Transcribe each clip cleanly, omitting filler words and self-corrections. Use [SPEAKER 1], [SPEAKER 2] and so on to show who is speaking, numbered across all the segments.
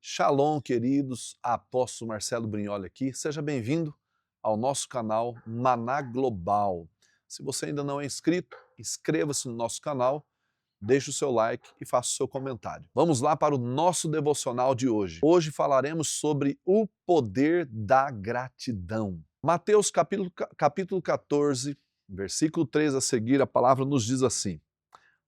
[SPEAKER 1] Shalom, queridos. Apóstolo Marcelo Brignoli aqui. Seja bem-vindo ao nosso canal Maná Global. Se você ainda não é inscrito, inscreva-se no nosso canal, deixe o seu like e faça o seu comentário. Vamos lá para o nosso devocional de hoje. Hoje falaremos sobre o poder da gratidão. Mateus capítulo 14, versículo 3 a seguir, a palavra nos diz assim: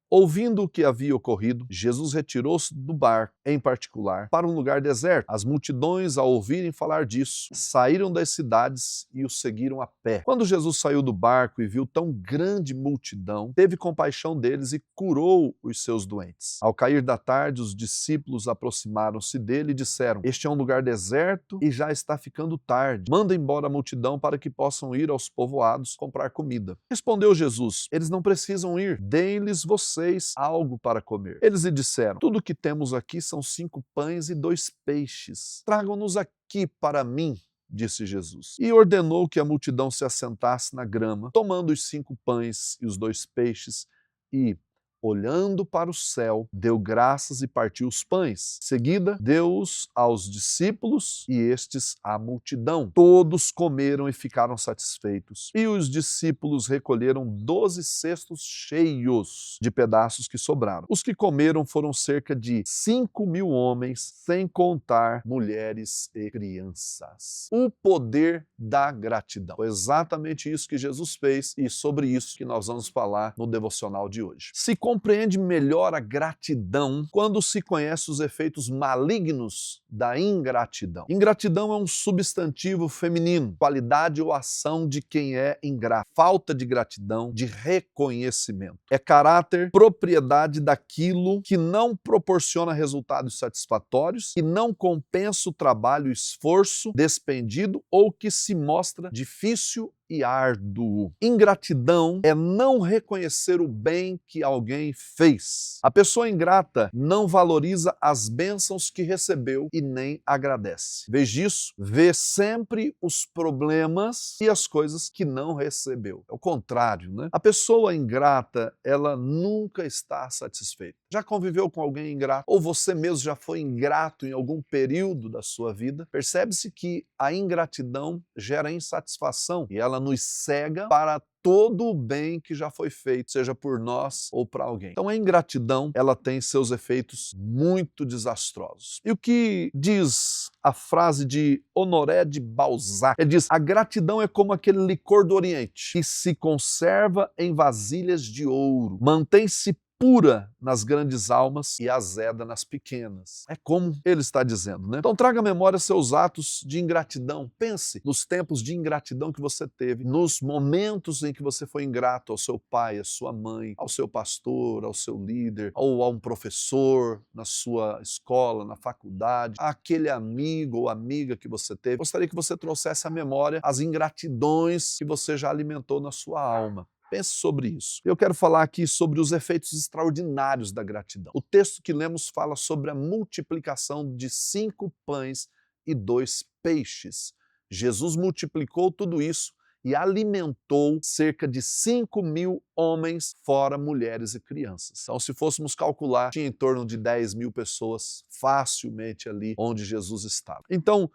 [SPEAKER 1] ouvindo o que havia ocorrido, Jesus retirou-se do barco, em particular, para um lugar deserto. As multidões, ao ouvirem falar disso, saíram das cidades e o seguiram a pé. Quando Jesus saiu do barco e viu tão grande multidão, teve compaixão deles e curou os seus doentes. Ao cair da tarde, os discípulos aproximaram-se dele e disseram: este é um lugar deserto e já está ficando tarde. Manda embora a multidão para que possam ir aos povoados comprar comida. Respondeu Jesus: eles não precisam ir, deem-lhes vocês algo para comer. Eles lhe disseram: tudo o que temos aqui são 5 pães e 2 peixes. Tragam-nos aqui para mim, disse Jesus. E ordenou que a multidão se assentasse na grama, tomando os 5 pães e os 2 peixes e, olhando para o céu, deu graças e partiu os pães. Em seguida, deu-os aos discípulos e estes à multidão. Todos comeram e ficaram satisfeitos. E os discípulos recolheram 12 cestos cheios de pedaços que sobraram. Os que comeram foram cerca de 5.000 homens, sem contar mulheres e crianças. O poder da gratidão. Foi exatamente isso que Jesus fez e sobre isso que nós vamos falar no devocional de hoje. Se compreende melhor a gratidão quando se conhece os efeitos malignos da ingratidão. Ingratidão é um substantivo feminino, qualidade ou ação de quem é ingrato. Falta de gratidão, de reconhecimento. É caráter, propriedade daquilo que não proporciona resultados satisfatórios, que não compensa o trabalho e esforço despendido ou que se mostra difícil e árduo. Ingratidão é não reconhecer o bem que alguém fez. A pessoa ingrata não valoriza as bênçãos que recebeu e nem agradece. Em vez disso, vê sempre os problemas e as coisas que não recebeu. É o contrário, né? A pessoa ingrata, ela nunca está satisfeita. Já conviveu com alguém ingrato? Ou você mesmo já foi ingrato em algum período da sua vida? Percebe-se que a ingratidão gera insatisfação e ela nos cega para todo o bem que já foi feito, seja por nós ou para alguém. Então a ingratidão, ela tem seus efeitos muito desastrosos. E o que diz a frase de Honoré de Balzac? Ele diz: a gratidão é como aquele licor do Oriente, que se conserva em vasilhas de ouro, mantém-se pura nas grandes almas e azeda nas pequenas. É como ele está dizendo, né? Então traga à memória seus atos de ingratidão. Pense nos tempos de ingratidão que você teve, nos momentos em que você foi ingrato ao seu pai, à sua mãe, ao seu pastor, ao seu líder, ou a um professor na sua escola, na faculdade, àquele amigo ou amiga que você teve. Gostaria que você trouxesse à memória as ingratidões que você já alimentou na sua alma. Pense sobre isso. Eu quero falar aqui sobre os efeitos extraordinários da gratidão. O texto que lemos fala sobre a multiplicação de 5 pães e 2 peixes. Jesus multiplicou tudo isso e alimentou cerca de 5.000 homens, fora mulheres e crianças. Então, se fôssemos calcular, tinha em torno de 10.000 pessoas facilmente ali onde Jesus estava. Então,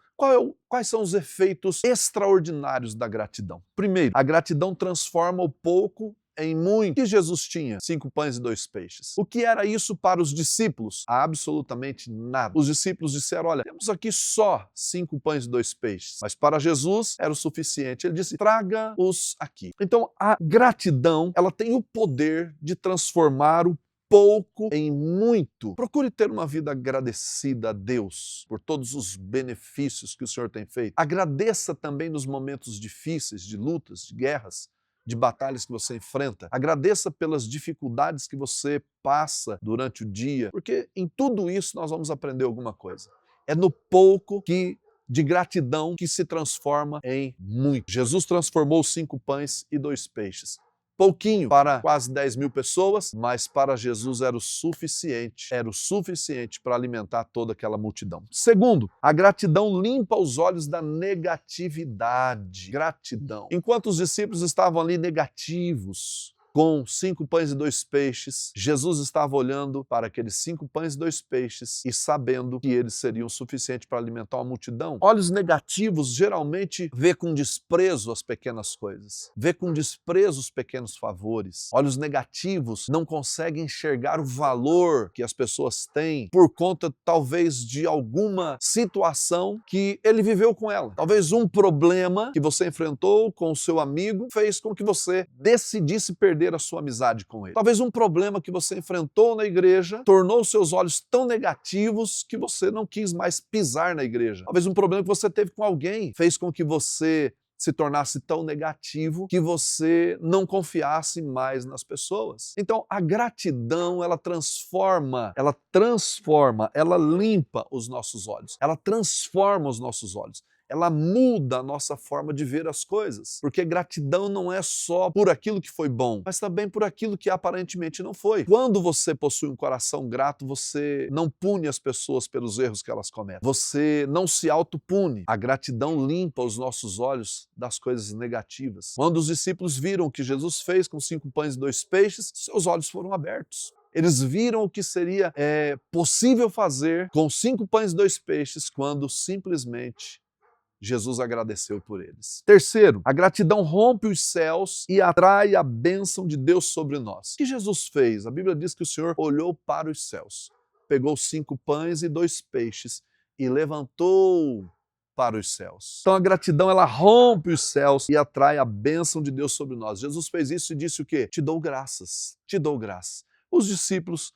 [SPEAKER 1] quais são os efeitos extraordinários da gratidão? Primeiro, a gratidão transforma o pouco em muito. O que Jesus tinha? 5 pães e 2 peixes. O que era isso para os discípulos? Absolutamente nada. Os discípulos disseram: olha, temos aqui só 5 pães e 2 peixes. Mas para Jesus era o suficiente. Ele disse: traga-os aqui. Então a gratidão, ela tem o poder de transformar o pouco em muito. Procure ter uma vida agradecida a Deus por todos os benefícios que o Senhor tem feito. Agradeça também nos momentos difíceis, de lutas, de guerras, de batalhas que você enfrenta. Agradeça pelas dificuldades que você passa durante o dia, porque em tudo isso nós vamos aprender alguma coisa. É no pouco de gratidão que se transforma em muito. Jesus transformou 5 pães e 2 peixes. Pouquinho para quase 10.000 pessoas, mas para Jesus era o suficiente para alimentar toda aquela multidão. Segundo, a gratidão limpa os olhos da negatividade. Gratidão. Enquanto os discípulos estavam ali negativos, com 5 pães e 2 peixes, Jesus estava olhando para aqueles 5 pães e 2 peixes e sabendo que eles seriam suficientes para alimentar uma multidão. Olhos negativos geralmente vê com desprezo as pequenas coisas, vê com desprezo os pequenos favores. Olhos negativos não conseguem enxergar o valor que as pessoas têm por conta, talvez, de alguma situação que ele viveu com ela. Talvez um problema que você enfrentou com o seu amigo fez com que você decidisse perder a sua amizade com ele. Talvez um problema que você enfrentou na igreja tornou seus olhos tão negativos que você não quis mais pisar na igreja. Talvez um problema que você teve com alguém fez com que você se tornasse tão negativo que você não confiasse mais nas pessoas. Então, a gratidão, ela transforma, ela limpa os nossos olhos, ela transforma os nossos olhos. Ela muda a nossa forma de ver as coisas, porque gratidão não é só por aquilo que foi bom, mas também por aquilo que aparentemente não foi. Quando você possui um coração grato, você não pune as pessoas pelos erros que elas cometem. Você não se autopune. A gratidão limpa os nossos olhos das coisas negativas. Quando os discípulos viram o que Jesus fez com 5 pães e 2 peixes, seus olhos foram abertos. Eles viram o que seria possível fazer com 5 pães e 2 peixes quando simplesmente Jesus agradeceu por eles. Terceiro, a gratidão rompe os céus e atrai a bênção de Deus sobre nós. O que Jesus fez? A Bíblia diz que o Senhor olhou para os céus, pegou 5 pães e 2 peixes e levantou para os céus. Então a gratidão, ela rompe os céus e atrai a bênção de Deus sobre nós. Jesus fez isso e disse o quê? Te dou graças, te dou graças. Os discípulos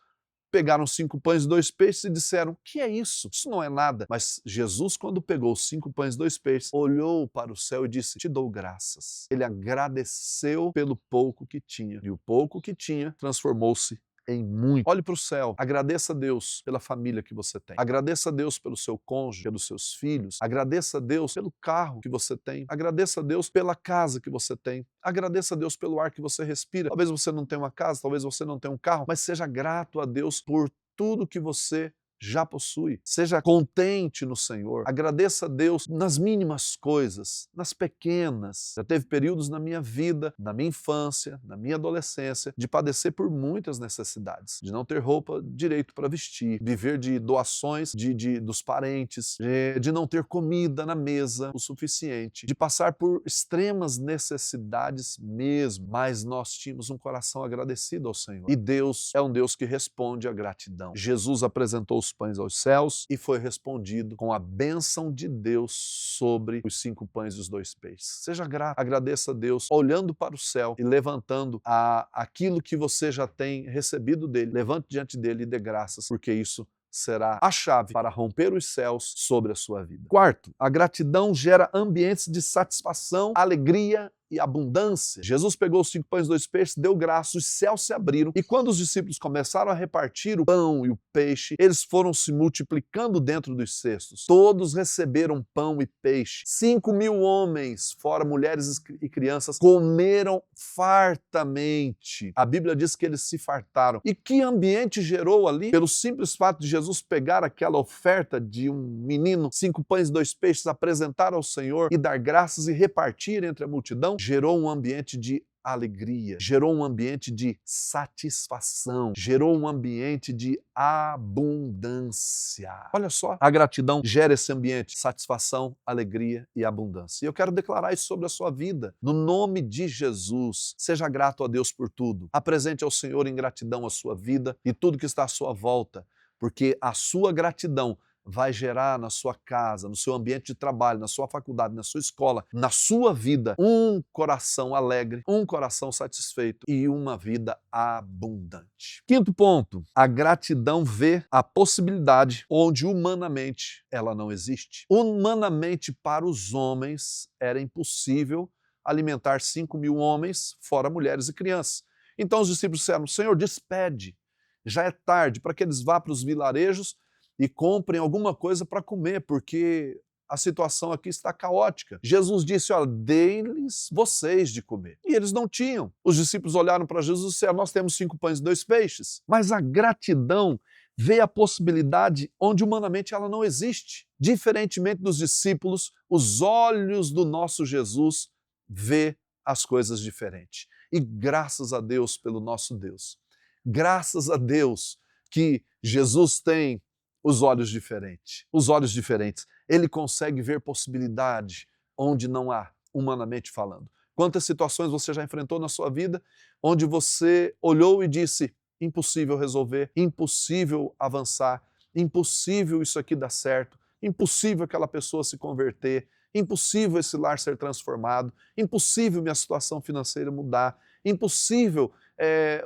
[SPEAKER 1] pegaram 5 pães e 2 peixes e disseram, o que é isso? Isso não é nada. Mas Jesus, quando pegou 5 pães e 2 peixes, olhou para o céu e disse, te dou graças. Ele agradeceu pelo pouco que tinha. E o pouco que tinha transformou-se em muito. Olhe para o céu, agradeça a Deus pela família que você tem. Agradeça a Deus pelo seu cônjuge, pelos seus filhos. Agradeça a Deus pelo carro que você tem. Agradeça a Deus pela casa que você tem. Agradeça a Deus pelo ar que você respira. Talvez você não tenha uma casa, talvez você não tenha um carro, mas seja grato a Deus por tudo que você já possui. Seja contente no Senhor. Agradeça a Deus nas mínimas coisas, nas pequenas. Já teve períodos na minha vida, na minha infância, na minha adolescência, de padecer por muitas necessidades, de não ter roupa direito para vestir, viver de doações dos parentes, de não ter comida na mesa o suficiente, de passar por extremas necessidades mesmo, mas nós tínhamos um coração agradecido ao Senhor. E Deus é um Deus que responde à gratidão. Jesus apresentou os pães aos céus e foi respondido com a bênção de Deus sobre os 5 pães e os 2 peixes. Seja grato, agradeça a Deus, olhando para o céu e levantando aquilo que você já tem recebido dele. Levante diante dele e dê graças, porque isso será a chave para romper os céus sobre a sua vida. Quarto, a gratidão gera ambientes de satisfação, alegria e abundância. Jesus pegou os 5 pães e 2 peixes, deu graça, os céus se abriram, e quando os discípulos começaram a repartir o pão e o peixe, eles foram se multiplicando dentro dos cestos. Todos receberam pão e peixe. 5.000 homens, fora mulheres e crianças, comeram fartamente. A Bíblia diz que eles se fartaram. E que ambiente gerou ali? Pelo simples fato de Jesus pegar aquela oferta de um menino, 5 pães e 2 peixes, apresentar ao Senhor e dar graças e repartir entre a multidão, gerou um ambiente de alegria, gerou um ambiente de satisfação, gerou um ambiente de abundância. Olha só, a gratidão gera esse ambiente, satisfação, alegria e abundância. E eu quero declarar isso sobre a sua vida. No nome de Jesus, seja grato a Deus por tudo. Apresente ao Senhor em gratidão a sua vida e tudo que está à sua volta, porque a sua gratidão vai gerar na sua casa, no seu ambiente de trabalho, na sua faculdade, na sua escola, na sua vida, um coração alegre, um coração satisfeito e uma vida abundante. Quinto ponto, a gratidão vê a possibilidade onde humanamente ela não existe. Humanamente para os homens era impossível alimentar 5.000 homens, fora mulheres e crianças. Então os discípulos disseram, Senhor, despede, já é tarde, para que eles vá para os vilarejos e comprem alguma coisa para comer, porque a situação aqui está caótica. Jesus disse, olha, deem-lhes vocês de comer. E eles não tinham. Os discípulos olharam para Jesus e disseram, nós temos 5 pães e 2 peixes. Mas a gratidão vê a possibilidade onde humanamente ela não existe. Diferentemente dos discípulos, os olhos do nosso Jesus vê as coisas diferentes. E graças a Deus pelo nosso Deus. Graças a Deus que Jesus tem os olhos diferentes. Os olhos diferentes. Ele consegue ver possibilidade onde não há, humanamente falando. Quantas situações você já enfrentou na sua vida onde você olhou e disse: impossível resolver, impossível avançar, impossível isso aqui dar certo, impossível aquela pessoa se converter, impossível esse lar ser transformado, impossível minha situação financeira mudar, impossível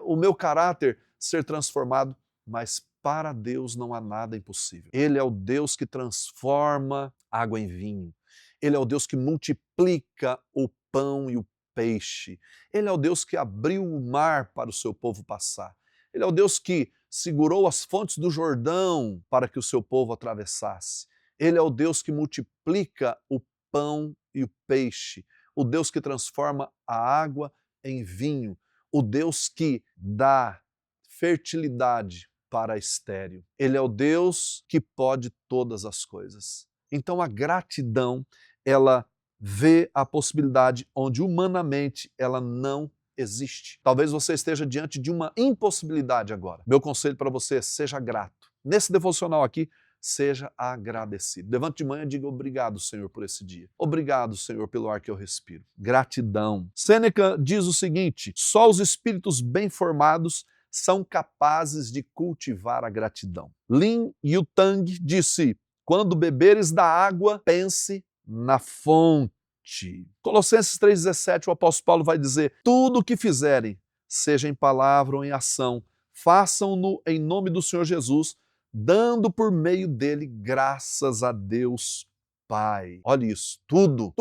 [SPEAKER 1] o meu caráter ser transformado, mas para Deus não há nada impossível. Ele é o Deus que transforma água em vinho. Ele é o Deus que multiplica o pão e o peixe. Ele é o Deus que abriu o mar para o seu povo passar. Ele é o Deus que segurou as fontes do Jordão para que o seu povo atravessasse. Ele é o Deus que multiplica o pão e o peixe. O Deus que transforma a água em vinho. O Deus que dá fertilidade para a estéril. Ele é o Deus que pode todas as coisas. Então a gratidão, ela vê a possibilidade onde humanamente ela não existe. Talvez você esteja diante de uma impossibilidade agora. Meu conselho para você é: seja grato. Nesse devocional aqui, seja agradecido. Levante de manhã e diga: obrigado, Senhor, por esse dia. Obrigado, Senhor, pelo ar que eu respiro. Gratidão. Sêneca diz o seguinte: só os espíritos bem formados são capazes de cultivar a gratidão. Lin Yutang disse: quando beberes da água, pense na fonte. Colossenses 3,17, o apóstolo Paulo vai dizer: tudo o que fizerem, seja em palavra ou em ação, façam-no em nome do Senhor Jesus, dando por meio dele graças a Deus Pai. Olha isso, tudo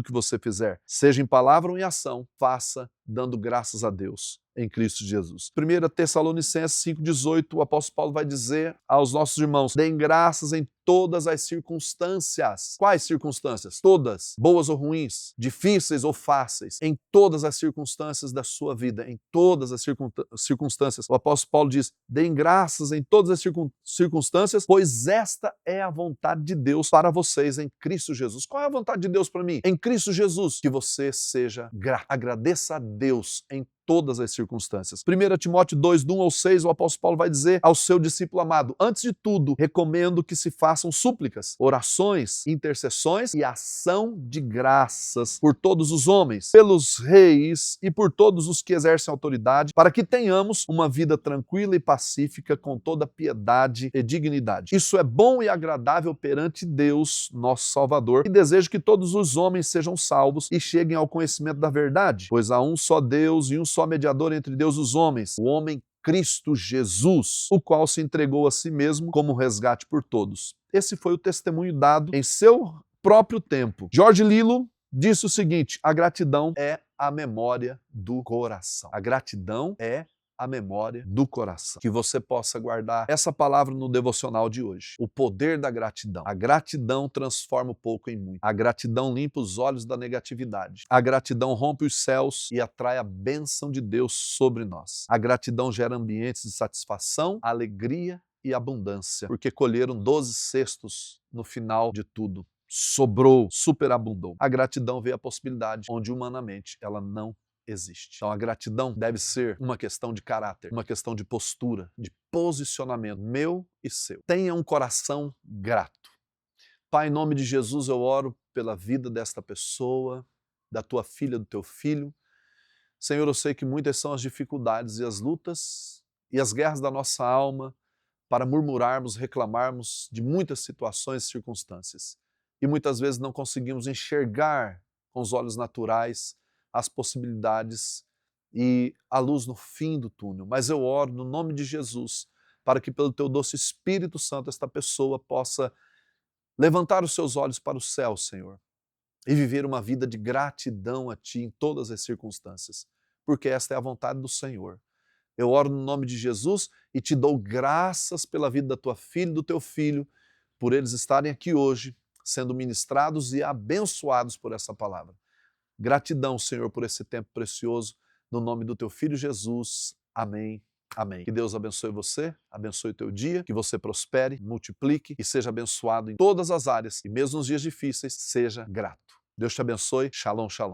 [SPEAKER 1] que você fizer, seja em palavra ou em ação, faça dando graças a Deus em Cristo Jesus. 1 Tessalonicenses 5,18, o apóstolo Paulo vai dizer aos nossos irmãos: deem graças em todas as circunstâncias. Quais circunstâncias? Todas, boas ou ruins, difíceis ou fáceis, em todas as circunstâncias da sua vida, em todas as circunstâncias. O apóstolo Paulo diz: deem graças em todas as circunstâncias, pois esta é a vontade de Deus para vocês em Cristo Jesus. Qual é a vontade de Deus para mim? Em Cristo Jesus, que você seja grato. Agradeça a Deus em todas as circunstâncias. 1 Timóteo 2, do 1 ao 6, o apóstolo Paulo vai dizer ao seu discípulo amado: antes de tudo, recomendo que se façam súplicas, orações, intercessões e ação de graças por todos os homens, pelos reis e por todos os que exercem autoridade, para que tenhamos uma vida tranquila e pacífica com toda piedade e dignidade. Isso é bom e agradável perante Deus, nosso Salvador, e desejo que todos os homens sejam salvos e cheguem ao conhecimento da verdade, pois há um só Deus e um só mediador entre Deus e os homens, o homem Cristo Jesus, o qual se entregou a si mesmo como resgate por todos. Esse foi o testemunho dado em seu próprio tempo. George Lilo disse o seguinte: a gratidão é a memória do coração. A gratidão é a memória do coração. Que você possa guardar essa palavra no devocional de hoje. O poder da gratidão. A gratidão transforma o pouco em muito. A gratidão limpa os olhos da negatividade. A gratidão rompe os céus e atrai a bênção de Deus sobre nós. A gratidão gera ambientes de satisfação, alegria e abundância, porque colheram 12 cestos no final de tudo. Sobrou, superabundou. A gratidão vê a possibilidade onde humanamente ela não existe. Então a gratidão deve ser uma questão de caráter, uma questão de postura, de posicionamento meu e seu. Tenha um coração grato. Pai, em nome de Jesus eu oro pela vida desta pessoa, da tua filha, do teu filho. Senhor, eu sei que muitas são as dificuldades e as lutas e as guerras da nossa alma para murmurarmos, reclamarmos de muitas situações e circunstâncias. E muitas vezes não conseguimos enxergar com os olhos naturais as possibilidades e a luz no fim do túnel. Mas eu oro no nome de Jesus para que pelo teu doce Espírito Santo esta pessoa possa levantar os seus olhos para o céu, Senhor, e viver uma vida de gratidão a Ti em todas as circunstâncias, porque esta é a vontade do Senhor. Eu oro no nome de Jesus e te dou graças pela vida da tua filha e do teu filho, por eles estarem aqui hoje, sendo ministrados e abençoados por essa palavra. Gratidão, Senhor, por esse tempo precioso, no nome do teu Filho Jesus. Amém. Amém. Que Deus abençoe você, abençoe o teu dia, que você prospere, multiplique e seja abençoado em todas as áreas, e mesmo nos dias difíceis, seja grato. Deus te abençoe. Shalom, shalom.